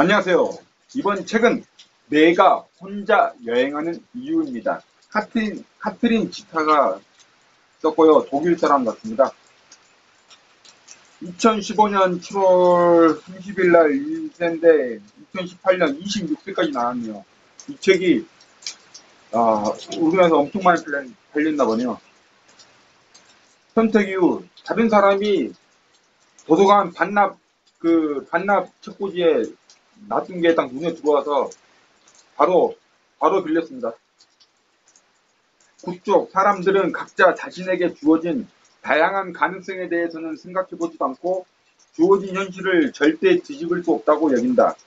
안녕하세요. 이번 책은 내가 혼자 여행하는 이유입니다. 카트린 지타가 썼고요. 독일 사람 같습니다. 2015년 7월 30일 날 인쇄인데 2018년 26세까지 나왔네요. 이 책이 우리나라에서 엄청 많이 팔렸나 보네요. 선택 이후 다른 사람이 도서관 반납 책꽂이에 놔둔 게 딱 눈에 들어와서 바로 빌렸습니다. 북쪽 사람들은 각자 자신에게 주어진 다양한 가능성에 대해서는 생각해보지도 않고 주어진 현실을 절대 뒤집을 수 없다고 여긴다.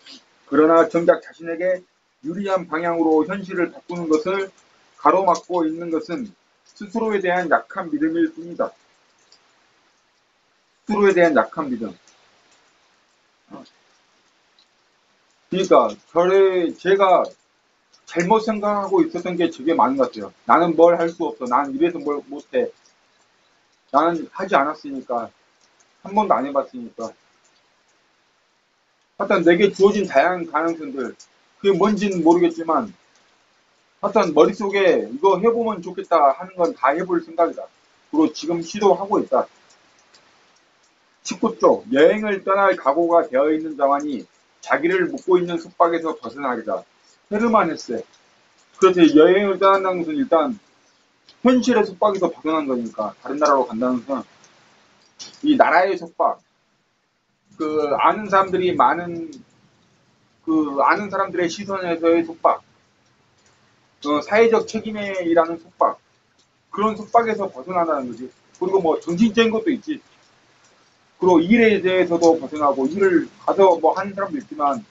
그러나 정작 자신에게 유리한 방향으로 현실을 바꾸는 것을 가로막고 있는 것은 스스로에 대한 약한 믿음일 뿐이다. 스스로에 대한 약한 믿음. 그러니까 제가 잘못 생각하고 있었던 게 되게 많은 것 같아요. 나는 뭘 할 수 없어. 나는 이래서 뭘 못해. 나는 하지 않았으니까. 한 번도 안 해봤으니까. 하여튼 내게 주어진 다양한 가능성들. 그게 뭔지는 모르겠지만, 하여튼 머릿속에 이거 해보면 좋겠다 하는 건 다 해볼 생각이다. 그리고 지금 시도하고 있다. 19쪽, 여행을 떠날 각오가 되어 있는 자만이 자기를 묶고 있는 속박에서 벗어나리라. 헤르만 헤세. 그래서 여행을 떠난다는 것은 일단 현실의 속박에서 벗어난 거니까 다른 나라로 간다는 것은 이 나라의 속박, 아는 사람들의 시선에서의 속박, 사회적 책임에 일하는 속박, 그런 속박에서 벗어나는 거지. 그리고 뭐 정신적인 것도 있지. 그리고 일에 대해서도 벗어나고 일을 가서 뭐 하는 사람도 있지만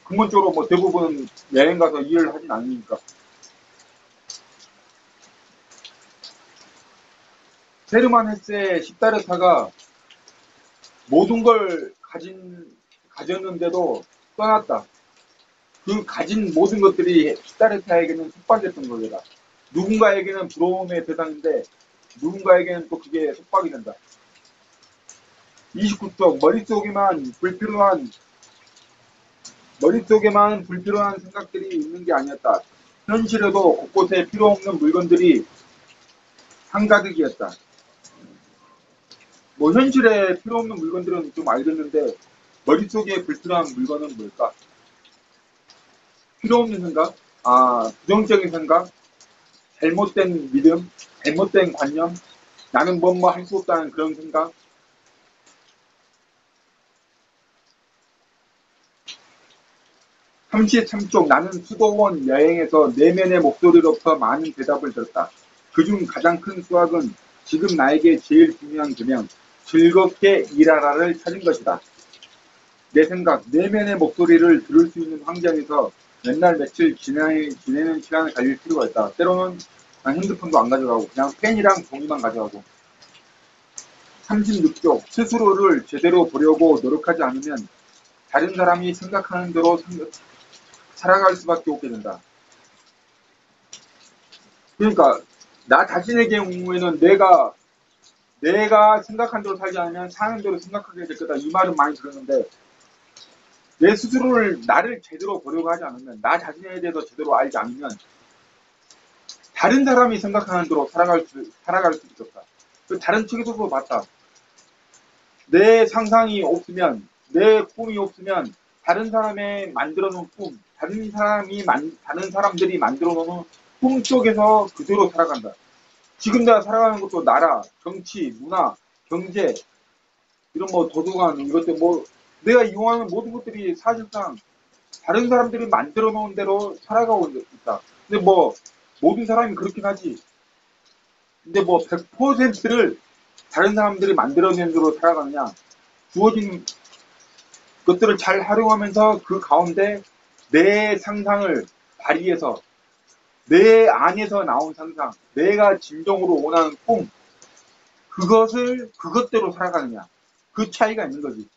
근본적으로 뭐 대부분 여행 가서 일을 하진 않으니까. 헤르만 헤세의 시다르타가 모든 걸 가졌는데도 떠났다. 그 가진 모든 것들이 시다르타에게는 속박이었던 거다. 누군가에게는 부러움의 대상인데 누군가에게는 또 그게 속박이 된다. 29쪽 머릿속에만 불필요한 생각들이 있는 게 아니었다. 현실에도 곳곳에 필요 없는 물건들이 한가득이었다. 뭐 현실에 필요 없는 물건들은 좀 알겠는데 머릿속에 불필요한 물건은 뭘까? 필요 없는 생각? 부정적인 생각? 잘못된 믿음? 잘못된 관념? 나는 뭐 할 수 없다는 그런 생각? 33쪽 나는 수도원 여행에서 내면의 목소리로부터 많은 대답을 들었다. 그중 가장 큰 수확은 지금 나에게 제일 중요한 계명, 즐겁게 일하라를 찾은 것이다. 내 생각, 내면의 목소리를 들을 수 있는 환경에서 맨날 며칠 지내는 시간을 가질 필요가 있다. 때로는 핸드폰도 안 가져가고 그냥 펜이랑 종이만 가져가고. 36쪽 스스로를 제대로 보려고 노력하지 않으면 다른 사람이 생각하는 대로 살아갈 수밖에 없게 된다. 그러니까 나 자신의 경우에는 내가 생각한 대로 살지 않으면 사는 대로 생각하게 될 거다. 이 말은 많이 들었는데 내 스스로를 나를 제대로 보려고 하지 않으면 나 자신에 대해서 제대로 알지 않으면 다른 사람이 생각하는 대로 살아갈 수 있었다. 그 다른 책에서도 봤다. 내 상상이 없으면 내 꿈이 없으면 다른 사람의 만들어 놓은 꿈, 다른 사람들이 만들어 놓은 꿈 속에서 그대로 살아간다. 지금 내가 살아가는 것도 나라, 정치, 문화, 경제, 이런 뭐 도서관, 이것들 뭐 내가 이용하는 모든 것들이 사실상 다른 사람들이 만들어 놓은 대로 살아가고 있다. 근데 뭐 모든 사람이 그렇긴 하지. 근데 뭐 100%를 다른 사람들이 만들어낸 대로 살아가느냐. 주어진 것들을 잘 활용하면서 그 가운데 내 상상을 발휘해서 내 안에서 나온 상상, 내가 진정으로 원하는 꿈, 그것대로 살아가느냐. 그 차이가 있는 거지.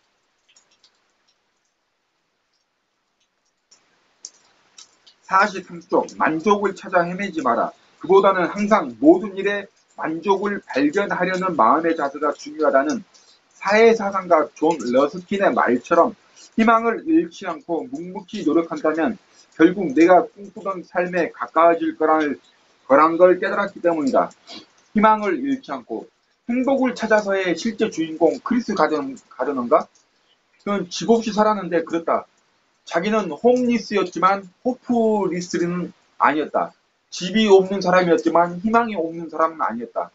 43쪽 만족을 찾아 헤매지 마라. 그보다는 항상 모든 일에 만족을 발견하려는 마음의 자세가 중요하다는 사회사상가 존 러스킨의 말처럼 희망을 잃지 않고 묵묵히 노력한다면 결국 내가 꿈꾸던 삶에 가까워질 거란 걸 깨달았기 때문이다. 희망을 잃지 않고 행복을 찾아서의 실제 주인공 크리스 가드너인가? 그는 집 없이 살았는데 그랬다. 자기는 홈리스였지만 호프리스는 아니었다. 집이 없는 사람이었지만 희망이 없는 사람은 아니었다.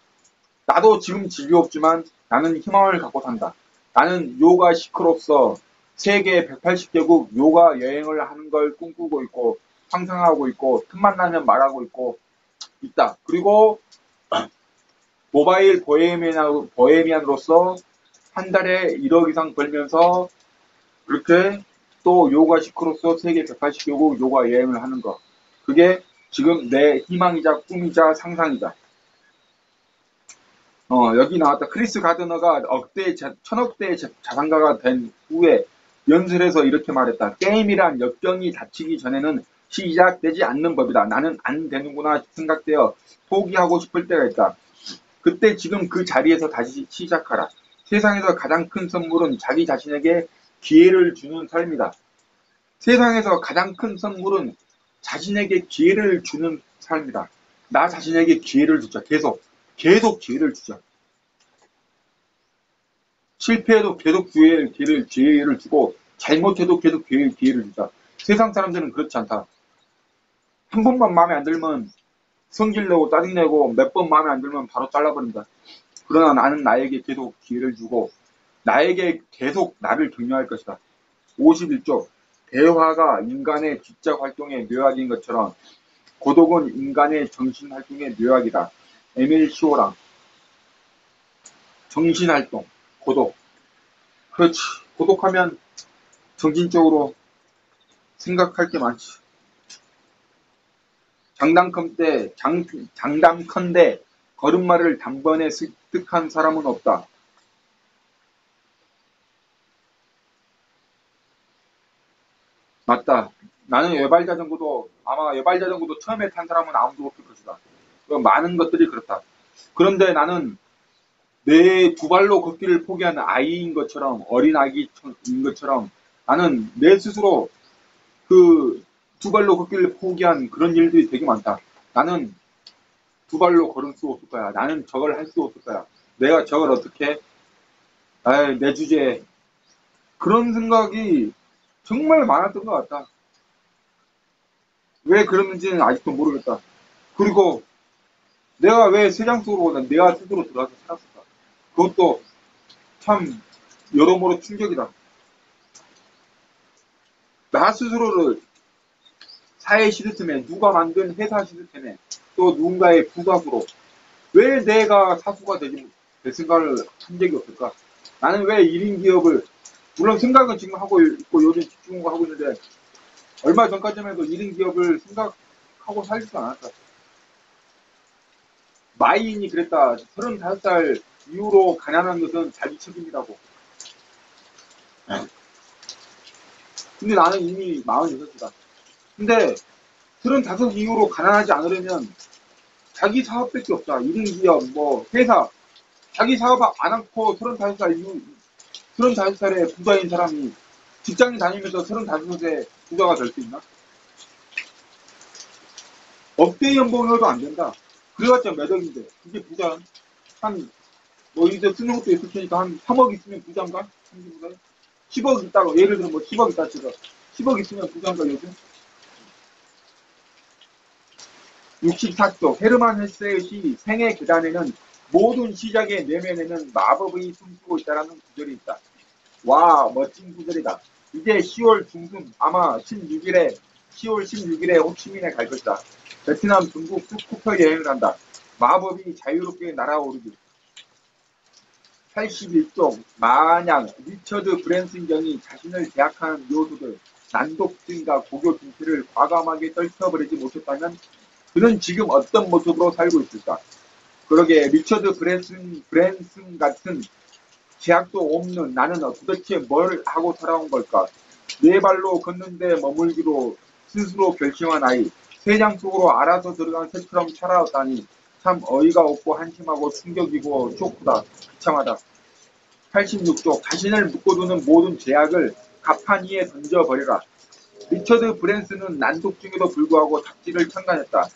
나도 지금 집이 없지만 나는 희망을 갖고 산다. 나는 요가 시크로서 세계 180개국 요가 여행을 하는 걸 꿈꾸고 있고 상상하고 있고 틈만 나면 말하고 있다. 그리고 모바일 보헤미안으로서 한 달에 1억 이상 벌면서 그렇게 또 요가 시크로서 세계 180개국 요가 여행을 하는 거. 그게 지금 내 희망이자 꿈이자 상상이다. 여기 나왔다. 크리스 가드너가 천억대의 자산가가 된 후에 연설에서 이렇게 말했다. 게임이란 역경이 닥치기 전에는 시작되지 않는 법이다. 나는 안 되는구나 생각되어 포기하고 싶을 때가 있다. 그때 지금 그 자리에서 다시 시작하라. 세상에서 가장 큰 선물은 자기 자신에게 기회를 주는 삶이다. 세상에서 가장 큰 선물은 자신에게 기회를 주는 삶이다. 나 자신에게 기회를 주자. 계속 기회를 주자. 실패해도 계속 기회를 주고 잘못해도 계속 기회를 주자. 세상 사람들은 그렇지 않다. 한 번만 마음에 안 들면 성질내고 짜증내고 몇 번 마음에 안 들면 바로 잘라버린다. 그러나 나는 나에게 계속 기회를 주고 나에게 계속 나를 격려할 것이다. 51쪽 대화가 인간의 지적 활동의 묘약인 것처럼 고독은 인간의 정신 활동의 묘약이다. 에밀 시오랑 정신 활동, 고독. 그렇지. 고독하면 정신적으로 생각할 게 많지. 장담컨대 걸음마를 단번에 습득한 사람은 없다. 맞다. 나는 아마 외발자전거도 처음에 탄 사람은 아무도 없을 것이다. 많은 것들이 그렇다. 그런데 나는 내 두 발로 걷기를 포기한 아이인 것처럼, 어린 아기인 것처럼 나는 내 스스로 그 두 발로 걷기를 포기한 그런 일들이 되게 많다. 나는 두 발로 걸을 수 없을 거야. 나는 저걸 할 수 없을 거야. 내가 저걸 어떻게, 내 주제에. 그런 생각이 정말 많았던 것 같다. 왜 그랬는지는 아직도 모르겠다. 그리고 내가 왜 세상 속으로 내가 스스로 들어가서 살았을까? 그것도 참 여러모로 충격이다. 나 스스로를 사회 시스템에 누가 만든 회사 시스템에 또 누군가의 부각으로 왜 내가 사수가 될 생각을 한 적이 없을까? 나는 왜 1인 기업을 물론 생각은 지금 하고 있고 요즘 집중하고 하고 있는데 얼마 전까지만 해도 1인 기업을 생각하고 살지도 않았다. 마이인이 그랬다. 35살 이후로 가난한 것은 자기 책임이라고. 근데 나는 이미 46이다. 근데 35 이후로 가난하지 않으려면 자기 사업밖에 없다. 1인 기업, 회사. 자기 사업 안 하고 35살에 부자인 사람이 직장인 다니면서 35세 부자가 될 수 있나? 억대 연봉이어도 안 된다. 그래봤자 몇 억인데. 그게 부자. 이제 쓰는 것도 있을 테니까 한 3억 있으면 부자인가? 10억 있다고, 예를 들어 10억 있다 치자. 10억 있으면 부자인가 요즘? 64쪽 헤르만 헤세의 생애 계단에는 모든 시작의 내면에는 마법이 숨쉬고 있다는 구절이 있다. 와, 멋진 구절이다. 이제 10월 중순, 아마 10월 16일에 호치민에 갈 것이다. 베트남, 중국, 푸쿠오 여행을 한다. 마법이 자유롭게 날아오르기. 81쪽 만약 리처드 브랜슨 경이 자신을 제약하는 요소들, 난독증과 고교 중퇴를 과감하게 떨쳐버리지 못했다면 그는 지금 어떤 모습으로 살고 있을까? 그러게 리처드 브랜슨 같은 제약도 없는 나는 도대체 뭘 하고 살아온 걸까? 네 발로 걷는데 머물기로 스스로 결심한 아이, 세상 속으로 알아서 들어간 새처럼 살아왔다니 참 어이가 없고 한심하고 충격이고 쇼크다. 비참하다. 86쪽 자신을 묶어두는 모든 제약을 가판위에 던져버려라. 리처드 브랜슨은 난독 중에도 불구하고 탁지를 창간했다.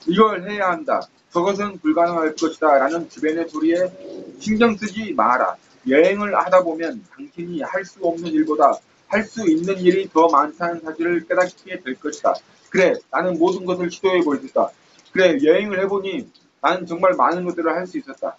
이걸 해야 한다. 저것은 불가능할 것이다. 라는 주변의 소리에 신경 쓰지 마라. 여행을 하다 보면 당신이 할 수 없는 일보다 할 수 있는 일이 더 많다는 사실을 깨닫게 될 것이다. 그래, 나는 모든 것을 시도해 볼 수 있다. 그래, 여행을 해보니 나는 정말 많은 것들을 할 수 있었다.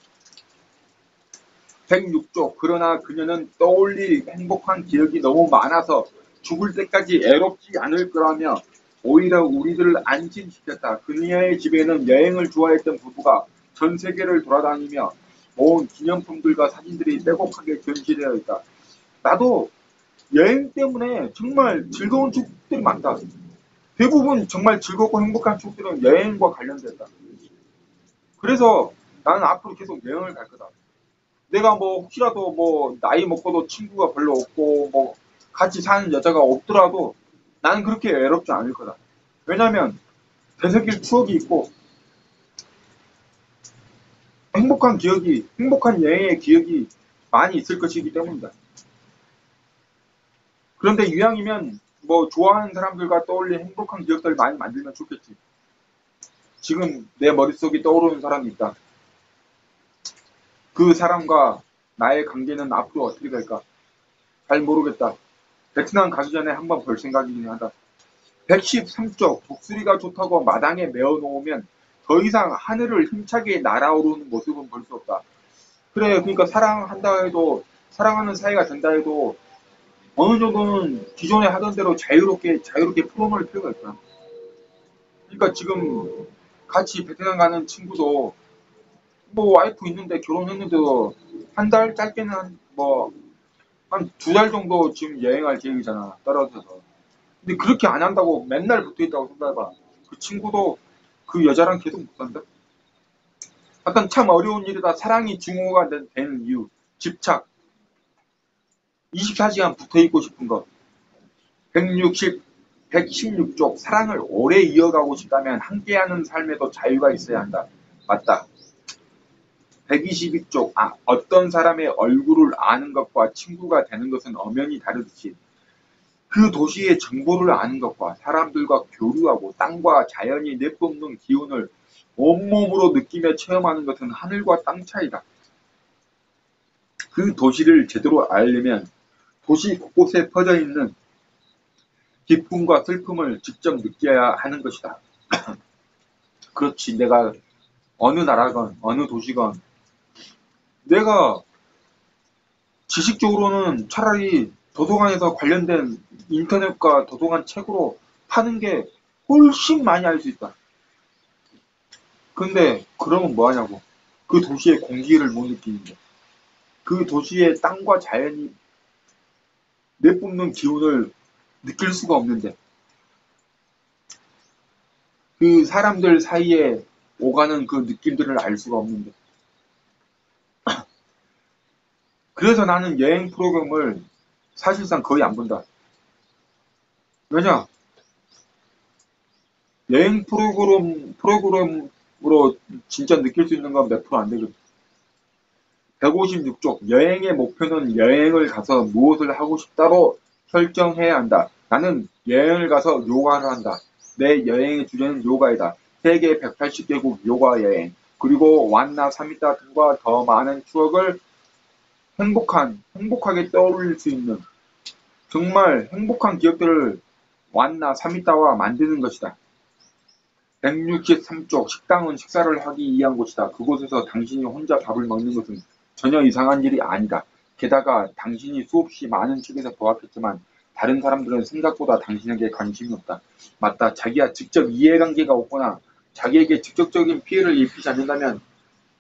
106쪽 그러나 그녀는 떠올릴 행복한 기억이 너무 많아서 죽을 때까지 애롭지 않을 거라며 오히려 우리들을 안심시켰다. 그녀의 집에는 여행을 좋아했던 부부가 전 세계를 돌아다니며 모은 기념품들과 사진들이 빼곡하게 전시되어 있다. 나도 여행 때문에 정말 즐거운 추억들이 많다. 대부분 정말 즐겁고 행복한 추억들은 여행과 관련됐다. 그래서 나는 앞으로 계속 여행을 갈 거다. 내가 뭐 혹시라도 뭐 나이 먹고도 친구가 별로 없고 뭐 같이 사는 여자가 없더라도 나는 그렇게 외롭지 않을 거다. 왜냐면 되새길 추억이 있고 행복한 여행의 기억이 많이 있을 것이기 때문이다. 그런데 유양이면 뭐 좋아하는 사람들과 떠올린 행복한 기억들을 많이 만들면 좋겠지. 지금 내 머릿속에 떠오르는 사람이 있다. 그 사람과 나의 관계는 앞으로 어떻게 될까? 잘 모르겠다. 베트남 가기 전에 한번 볼 생각이긴 하다. 113쪽 독수리가 좋다고 마당에 메어 놓으면 더 이상 하늘을 힘차게 날아오르는 모습은 볼 수 없다. 그래, 그러니까 사랑한다 해도 사랑하는 사이가 된다 해도 어느 정도는 기존에 하던 대로 자유롭게 풀어놓을 필요가 있다. 그러니까 지금 같이 베트남 가는 친구도 뭐 와이프 있는데 결혼했는데도 한 달 짧게는 한 두 달 정도 지금 여행할 계획이잖아, 떨어져서. 근데 그렇게 안 한다고 맨날 붙어 있다고 생각해봐. 그 친구도 그 여자랑 계속 못 산다? 약간 참 어려운 일이다. 사랑이 증오가 된 이유. 집착. 24시간 붙어 있고 싶은 것. 116쪽. 사랑을 오래 이어가고 싶다면 함께하는 삶에도 자유가 있어야 한다. 맞다. 122쪽. 어떤 사람의 얼굴을 아는 것과 친구가 되는 것은 엄연히 다르듯이 그 도시의 정보를 아는 것과 사람들과 교류하고 땅과 자연이 내뿜는 기운을 온몸으로 느끼며 체험하는 것은 하늘과 땅 차이다. 그 도시를 제대로 알려면 도시 곳곳에 퍼져 있는 기쁨과 슬픔을 직접 느껴야 하는 것이다. 그렇지. 내가 어느 나라건 어느 도시건 내가 지식적으로는 차라리 도서관에서 관련된 인터넷과 도서관 책으로 파는 게 훨씬 많이 알 수 있다. 근데 그러면 뭐하냐고. 그 도시의 공기를 못 느끼는데. 그 도시의 땅과 자연이 내뿜는 기운을 느낄 수가 없는데. 그 사람들 사이에 오가는 그 느낌들을 알 수가 없는데. 그래서 나는 여행 프로그램을 사실상 거의 안 본다. 왜냐? 여행 프로그램으로 진짜 느낄 수 있는 건 몇 프로 안 되거든. 156쪽 여행의 목표는 여행을 가서 무엇을 하고 싶다로 설정해야 한다. 나는 여행을 가서 요가를 한다. 내 여행의 주제는 요가이다. 세계 180개국 요가 여행 그리고 완나 3미타 등과 더 많은 추억을 행복하게 떠올릴 수 있는 정말 행복한 기억들을 완나 3미타와 만드는 것이다. 163쪽 식당은 식사를 하기 위한 곳이다. 그곳에서 당신이 혼자 밥을 먹는 것은 전혀 이상한 일이 아니다. 게다가 당신이 수없이 많은 책에서 보았겠지만 다른 사람들은 생각보다 당신에게 관심이 없다. 맞다. 자기와 직접 이해관계가 없거나 자기에게 직접적인 피해를 입히지 않는다면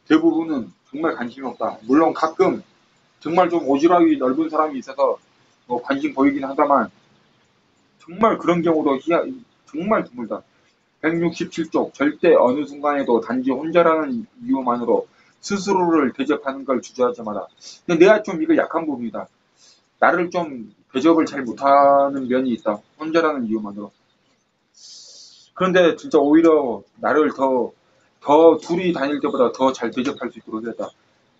대부분은 정말 관심이 없다. 물론 가끔 정말 좀 오지랖이 넓은 사람이 있어서 관심 보이긴 하다만 정말 그런 경우도 정말 드물다. 167쪽 절대 어느 순간에도 단지 혼자라는 이유만으로 스스로를 대접하는 걸 주저하지 마라. 근데 내가 좀 이거 약한 부분이다. 나를 좀 대접을 잘 못하는 면이 있다. 혼자라는 이유만으로. 그런데 진짜 오히려 나를 더 둘이 다닐 때보다 더 잘 대접할 수 있도록 했다.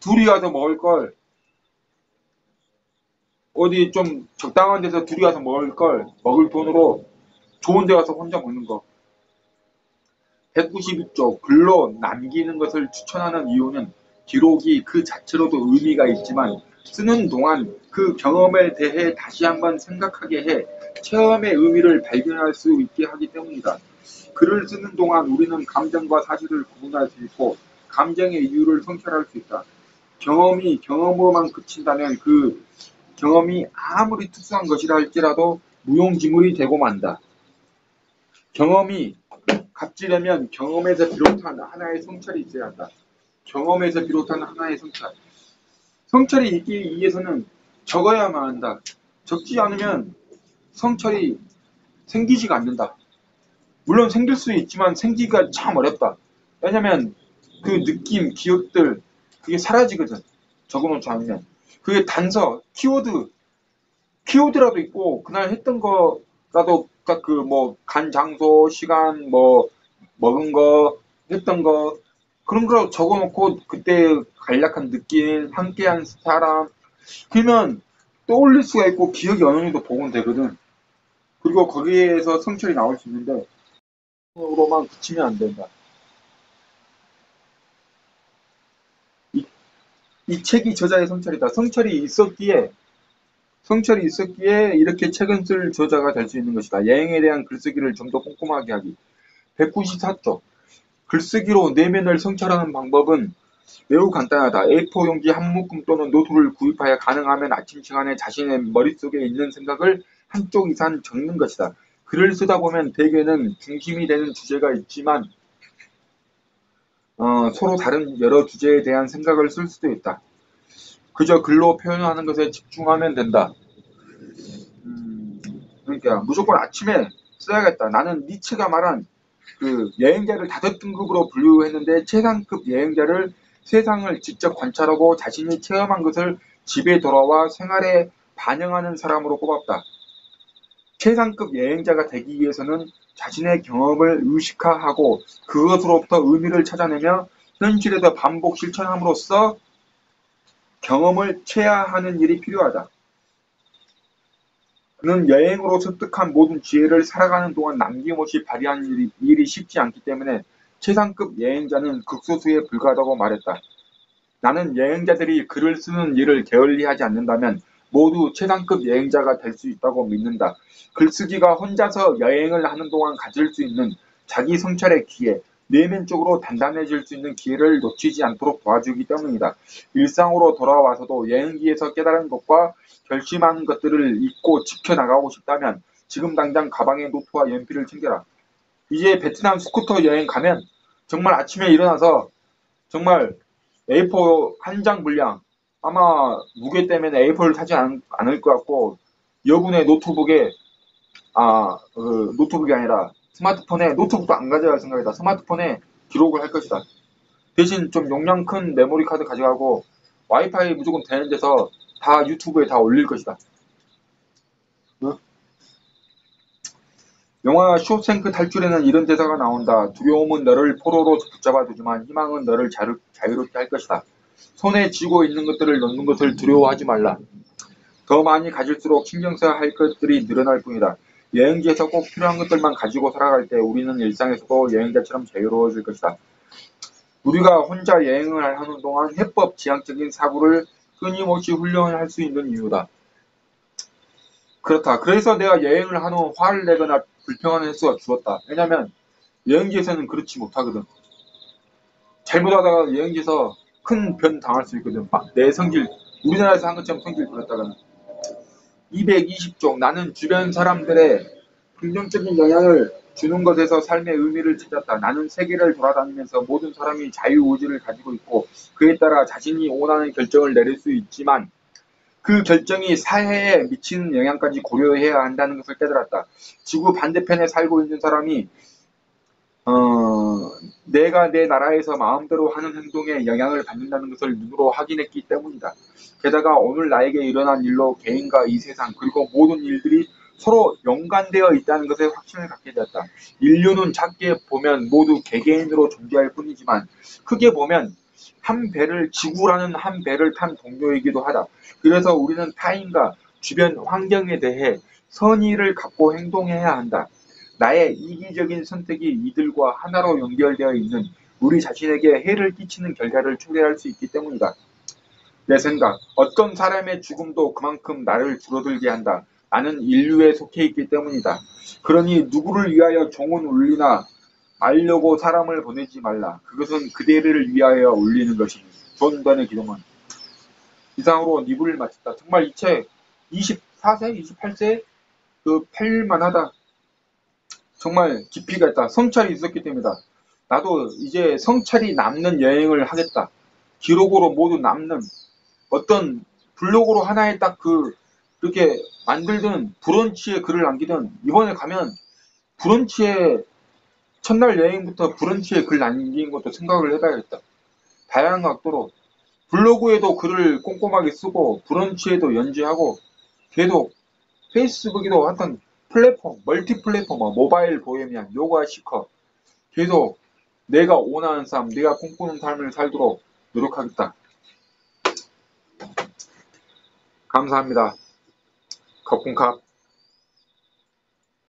둘이 가서 먹을 걸 어디 좀 적당한 데서 둘이 가서 먹을 돈으로 좋은 데 가서 혼자 먹는 거. 192쪽 글로 남기는 것을 추천하는 이유는 기록이 그 자체로도 의미가 있지만 쓰는 동안 그 경험에 대해 다시 한번 생각하게 해 체험의 의미를 발견할 수 있게 하기 때문이다. 글을 쓰는 동안 우리는 감정과 사실을 구분할 수 있고 감정의 이유를 성찰할 수 있다. 경험이 경험으로만 그친다면 그 경험이 아무리 특수한 것이라 할지라도 무용지물이 되고 만다. 경험이 값지려면 경험에서 비롯한 하나의 성찰이 있어야 한다. 경험에서 비롯한 하나의 성찰. 성찰이 있기 위해서는 적어야만 한다. 적지 않으면 성찰이 생기지가 않는다. 물론 생길 수 있지만 생기기가 참 어렵다. 왜냐면 그 느낌, 기억들 그게 사라지거든. 적어놓지 않으면. 그게 단서, 키워드라도 있고 그날 했던 거라도 그 뭐 간 장소, 시간, 뭐 먹은 거, 했던 거 그런 거 적어놓고 그때 간략한 느낌, 함께한 사람 그러면 떠올릴 수가 있고 기억이 어느 정도 복원되거든. 그리고 거기에서 성찰이 나올 수 있는데 으로만 그치면 안 된다. 이, 이 책이 저자의 성찰이다. 성찰이 있었기에 이렇게 책을 쓸 저자가 될 수 있는 것이다. 여행에 대한 글쓰기를 좀 더 꼼꼼하게 하기. 194쪽. 글쓰기로 내면을 성찰하는 방법은 매우 간단하다. A4 용지 한 묶음 또는 노트를 구입하여 가능하면 아침 시간에 자신의 머릿속에 있는 생각을 한쪽 이상 적는 것이다. 글을 쓰다 보면 대개는 중심이 되는 주제가 있지만 서로 다른 여러 주제에 대한 생각을 쓸 수도 있다. 그저 글로 표현하는 것에 집중하면 된다. 그러니까 무조건 아침에 써야겠다. 나는 니츠가 말한 그 여행자를 5등급으로 분류했는데 최상급 여행자를 세상을 직접 관찰하고 자신이 체험한 것을 집에 돌아와 생활에 반영하는 사람으로 꼽았다. 최상급 여행자가 되기 위해서는 자신의 경험을 의식화하고 그것으로부터 의미를 찾아내며 현실에서 반복 실천함으로써 경험을 체화하는 일이 필요하다. 그는 여행으로 습득한 모든 지혜를 살아가는 동안 남김없이 발휘하는 일이 쉽지 않기 때문에 최상급 여행자는 극소수에 불과하다고 말했다. 나는 여행자들이 글을 쓰는 일을 게을리하지 않는다면 모두 최상급 여행자가 될 수 있다고 믿는다. 글쓰기가 혼자서 여행을 하는 동안 가질 수 있는 자기 성찰의 기회, 내면적으로 단단해질 수 있는 기회를 놓치지 않도록 도와주기 때문이다. 일상으로 돌아와서도 여행기에서 깨달은 것과 결심한 것들을 잊고 지켜나가고 싶다면 지금 당장 가방에 노트와 연필을 챙겨라. 이제 베트남 스쿠터 여행 가면 정말 아침에 일어나서 정말 A4 한 장 분량 아마 무게 때문에 A4를 사지 않을 것 같고 여분의 노트북에 노트북이 아니라 스마트폰에 노트북도 안 가져갈 생각이다. 스마트폰에 기록을 할 것이다. 대신 좀 용량 큰 메모리 카드 가져가고 와이파이 무조건 되는 데서 다 유튜브에 다 올릴 것이다. 응? 영화 쇼생크 탈출에는 이런 대사가 나온다. 두려움은 너를 포로로 붙잡아 두지만 희망은 너를 자유롭게 할 것이다. 손에 쥐고 있는 것들을 놓는 것을 두려워하지 말라. 더 많이 가질수록 신경 써야 할 것들이 늘어날 뿐이다. 여행지에서 꼭 필요한 것들만 가지고 살아갈 때 우리는 일상에서도 여행자처럼 자유로워질 것이다. 우리가 혼자 여행을 하는 동안 해법 지향적인 사고를 끊임없이 훈련할 수 있는 이유다. 그렇다. 그래서 내가 여행을 한 후 화를 내거나 불평하는 횟수가 줄었다. 왜냐면 여행지에서는 그렇지 못하거든. 잘못하다가 여행지에서 큰 변 당할 수 있거든. 막 내 성질, 우리나라에서 한 것처럼 성질 부렸다가는. 220쪽. 나는 주변 사람들의 긍정적인 영향을 주는 것에서 삶의 의미를 찾았다. 나는 세계를 돌아다니면서 모든 사람이 자유의지를 가지고 있고 그에 따라 자신이 원하는 결정을 내릴 수 있지만 그 결정이 사회에 미치는 영향까지 고려해야 한다는 것을 깨달았다. 지구 반대편에 살고 있는 사람이 내가 내 나라에서 마음대로 하는 행동에 영향을 받는다는 것을 눈으로 확인했기 때문이다. 게다가 오늘 나에게 일어난 일로 개인과 이 세상 그리고 모든 일들이 서로 연관되어 있다는 것에 확신을 갖게 되었다. 인류는 작게 보면 모두 개개인으로 존재할 뿐이지만 크게 보면 지구라는 한 배를 탄 동료이기도 하다. 그래서 우리는 타인과 주변 환경에 대해 선의를 갖고 행동해야 한다. 나의 이기적인 선택이 이들과 하나로 연결되어 있는 우리 자신에게 해를 끼치는 결과를 초래할 수 있기 때문이다. 내 생각, 어떤 사람의 죽음도 그만큼 나를 줄어들게 한다. 나는 인류에 속해 있기 때문이다. 그러니 누구를 위하여 종은 울리나 알려고 사람을 보내지 말라. 그것은 그대를 위하여 울리는 것이니. 존 던의 기도문. 이상으로 리뷰를 마쳤다. 정말 이 책 24세, 28세 팔릴만하다. 정말 깊이가 있다. 성찰이 있었기 때문이다. 나도 이제 성찰이 남는 여행을 하겠다. 기록으로 모두 남는 어떤 블로그로 하나에 딱 그렇게 만들든 브런치에 글을 남기든 이번에 가면 브런치에 첫날 여행부터 브런치에 글 남기는 것도 생각을 해봐야겠다. 다양한 각도로 블로그에도 글을 꼼꼼하게 쓰고 브런치에도 연재하고 계속 페이스북에도 하여튼 플랫폼, 멀티 플랫폼, 모바일 보헤미안, 요가 시커 계속 내가 원하는 삶, 내가 꿈꾸는 삶을 살도록 노력하겠다. 감사합니다. 거품캅.